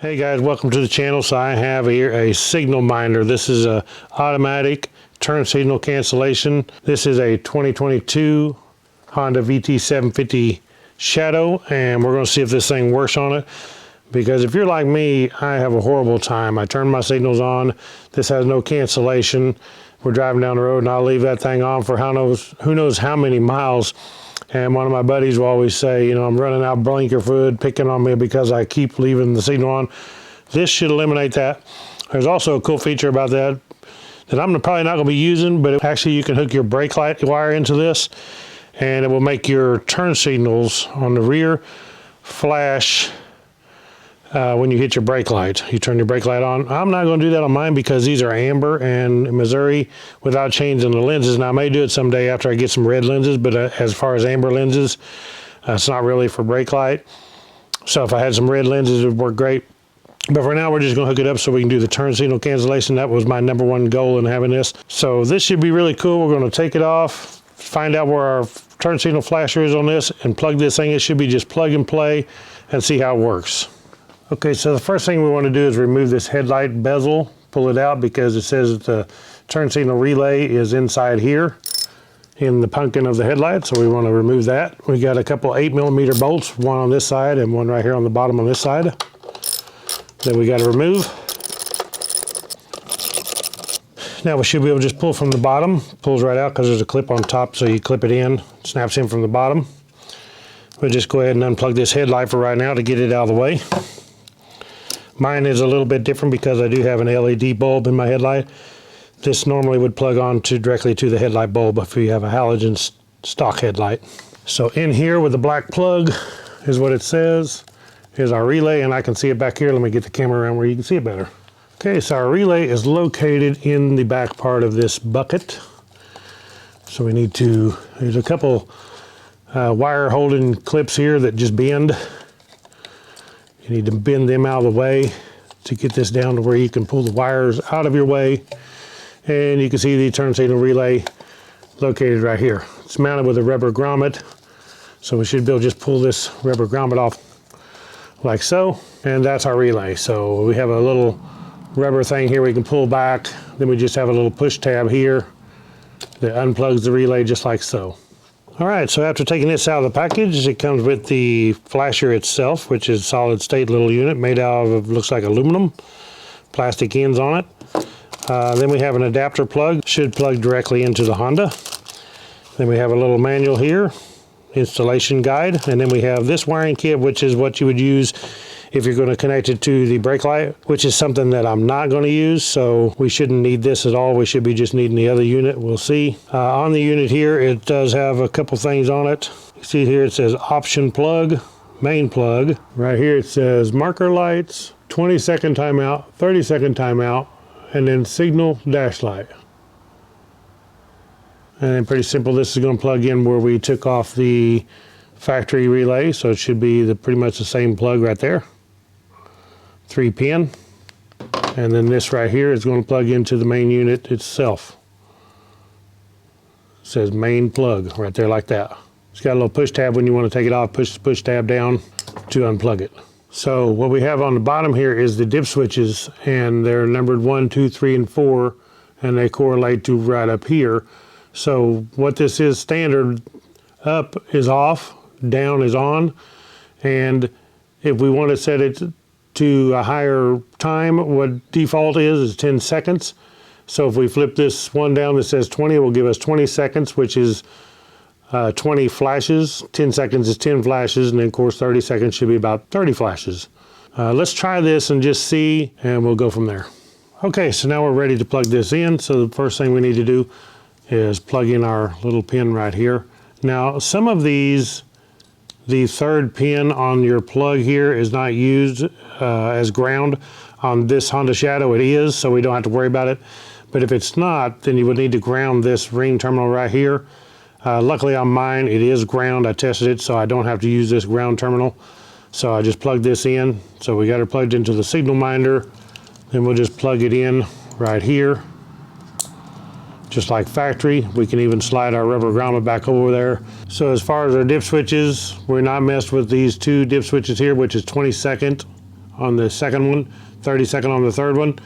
Hey guys, welcome to the channel. So I have here a SignalMinder. This is a automatic turn signal cancellation. This is a 2022 Honda VT750 Shadow, and we're going to see if this thing works on it. Because if you're like me, I have a horrible time. I turn my signals on. This has no cancellation. We're driving down the road and I'll leave that thing on for who knows how many miles. And one of my buddies will always say, you know, I'm running out of blinker fluid, picking on me because I keep leaving the signal on. This should eliminate that. There's also a cool feature about that I'm probably not going to be using, but actually you can hook your brake light wire into this and it will make your turn signals on the rear flash when you hit your brake light. You turn your brake light on. I'm not going to do that on mine because these are amber and in Missouri without changing the lenses. Now I may do it someday after I get some red lenses, but as far as amber lenses, it's not really for brake light. So if I had some red lenses, it would work great. But for now, we're just going to hook it up so we can do the turn signal cancellation. That was my #1 goal in having this. So this should be really cool. We're going to take it off, find out where our turn signal flasher is on this, and plug this thing. It should be just plug and play and see how it works. Okay, so the first thing we want to do is remove this headlight bezel, pull it out because it says that the turn signal relay is inside here in the pumpkin of the headlight, so we want to remove that. We got a couple 8mm bolts, one on this side and one right here on the bottom on this side, that we got to remove. Now we should be able to just pull from the bottom. Pulls right out because there's a clip on top, so you clip it in, snaps in from the bottom. We'll just go ahead and unplug this headlight for right now to get it out of the way. Mine is a little bit different because I do have an LED bulb in my headlight. This normally would plug on directly to the headlight bulb if you have a halogen stock headlight. So in here with the black plug is what it says. Here's our relay, and I can see it back here. Let me get the camera around where you can see it better. Okay, so our relay is located in the back part of this bucket. So we need to, there's a couple wire holding clips here that just bend. You need to bend them out of the way to get this down to where you can pull the wires out of your way. And you can see the turn signal relay located right here. It's mounted with a rubber grommet. So we should be able to just pull this rubber grommet off like so. And that's our relay. So we have a little rubber thing here we can pull back. Then we just have a little push tab here that unplugs the relay just like so. All right, so after taking this out of the package, it comes with the flasher itself, which is solid state little unit made out of, looks like aluminum, plastic ends on it. Then we have an adapter plug, should plug directly into the Honda. Then we have a little manual here, installation guide, and then we have this wiring kit, which is what you would use if you're going to connect it to the brake light, which is something that I'm not going to use, so we shouldn't need this at all. We should be just needing the other unit. We'll see. On the unit here, it does have a couple things on it. You see here it says option plug, main plug. Right here it says marker lights, 20-second timeout, 30-second timeout, and then signal dash light. And then pretty simple, this is going to plug in where we took off the factory relay, so it should be pretty much the same plug right there. 3-pin, and then this right here is going to plug into the main unit itself. It says main plug right there like that. It's got a little push tab when you want to take it off. Push the push tab down to unplug it. So what we have on the bottom here is the dip switches, and they're numbered 1, 2, 3, and 4, and they correlate to right up here. So what this is, standard up is off, down is on, and if we want to set it to a higher time, what default is 10 seconds. So if we flip this one down that says 20, it will give us 20 seconds, which is 20 flashes. 10 seconds is 10 flashes, and then of course 30 seconds should be about 30 flashes. Let's try this and just see, and we'll go from there. Okay, so now we're ready to plug this in. So the first thing we need to do is plug in our little pin right here. Now some of these, the third pin on your plug here is not used as ground. On this Honda Shadow it is, so we don't have to worry about it. But if it's not, then you would need to ground this ring terminal right here. Luckily on mine it is ground. I tested it, so I don't have to use this ground terminal. So I just plugged this in. So we got it plugged into the SignalMinder. Then we'll just plug it in right here. Just like factory. We can even slide our rubber grommet back over there. So as far as our dip switches, we're not messed with these two dip switches here, which is 22nd on the second one, 30 second on the third one.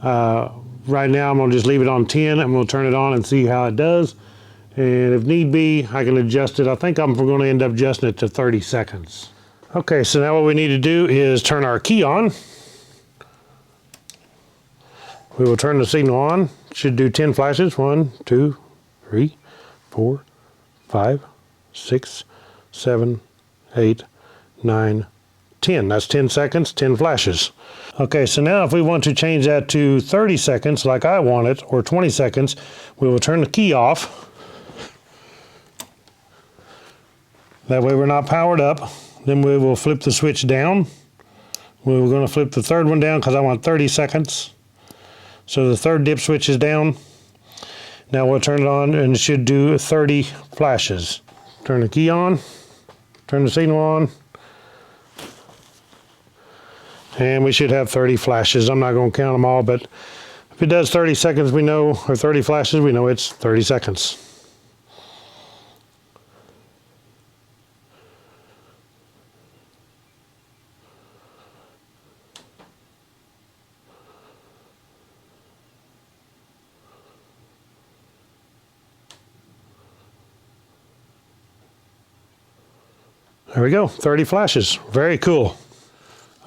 Right now I'm gonna just leave it on 10. I'm gonna turn it on and see how it does. And if need be, I can adjust it. I think I'm gonna end up adjusting it to 30 seconds. Okay, so now what we need to do is turn our key on. We will turn the signal on. Should do 10 flashes. 1, 2, 3, 4, 5, 6, 7, 8, 9, 10. That's 10 seconds, 10 flashes. Okay, so now if we want to change that to 30 seconds like I want it, or 20 seconds, we will turn the key off. That way we're not powered up. Then we will flip the switch down. We're going to flip the third one down because I want 30 seconds. So the third dip switch is down. Now we'll turn it on and it should do 30 flashes. Turn the key on, turn the signal on, and we should have 30 flashes. I'm not going to count them all, but if it does 30 seconds, we know, or 30 flashes, we know it's 30 seconds. There we go, 30 flashes. Very cool.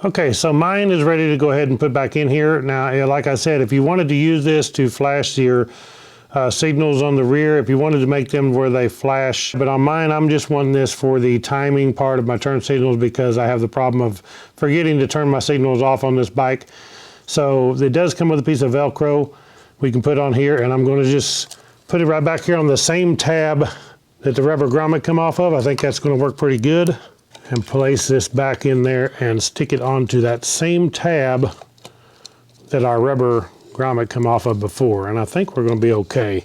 Okay, so mine is ready to go ahead and put back in here. Now, like I said, if you wanted to use this to flash your signals on the rear, if you wanted to make them where they flash, but on mine, I'm just wanting this for the timing part of my turn signals because I have the problem of forgetting to turn my signals off on this bike. So it does come with a piece of Velcro we can put on here, and I'm going to just put it right back here on the same tab that the rubber grommet come off of. I think that's going to work pretty good. And place this back in there and stick it onto that same tab that our rubber grommet come off of before. And I think we're going to be okay.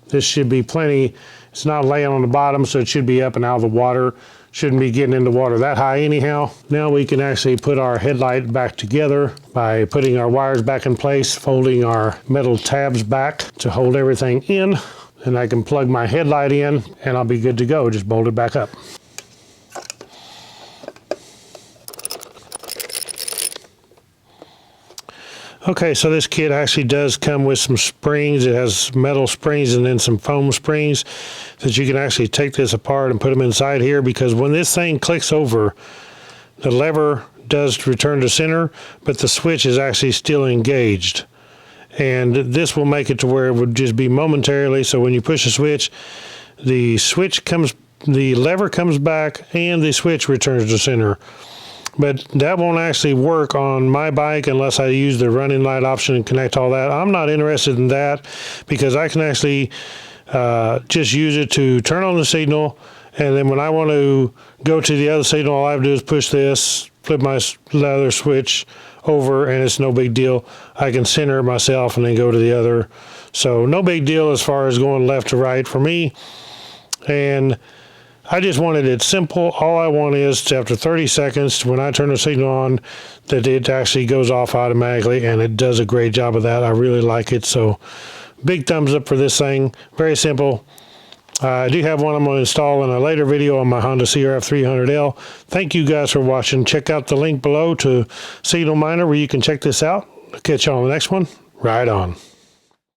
This should be plenty. It's not laying on the bottom, so it should be up and out of the water. Shouldn't be getting into water that high anyhow. Now we can actually put our headlight back together by putting our wires back in place, folding our metal tabs back to hold everything in. And I can plug my headlight in and I'll be good to go. Just bolt it back up. Okay, so this kit actually does come with some springs. It has metal springs and then some foam springs that you can actually take this apart and put them inside here, because when this thing clicks over, the lever does return to center, but the switch is actually still engaged. And this will make it to where it would just be momentarily. So when you push a switch, the lever comes back and the switch returns to center. But that won't actually work on my bike unless I use the running light option and connect all that. I'm not interested in that because I can actually just use it to turn on the signal, and then when I want to go to the other signal, all I have to do is push this, flip my leather switch over, and it's no big deal. I can center it myself and then go to the other. So no big deal as far as going left to right for me. And I just wanted it simple. All I want is to, after 30 seconds, when I turn the signal on, that it actually goes off automatically, and it does a great job of that. I really like it. So big thumbs up for this thing. Very simple. I do have one I'm going to install in a later video on my Honda CRF 300L. Thank you guys for watching. Check out the link below to SignalMinder where you can check this out. I'll catch you on the next one. Right on.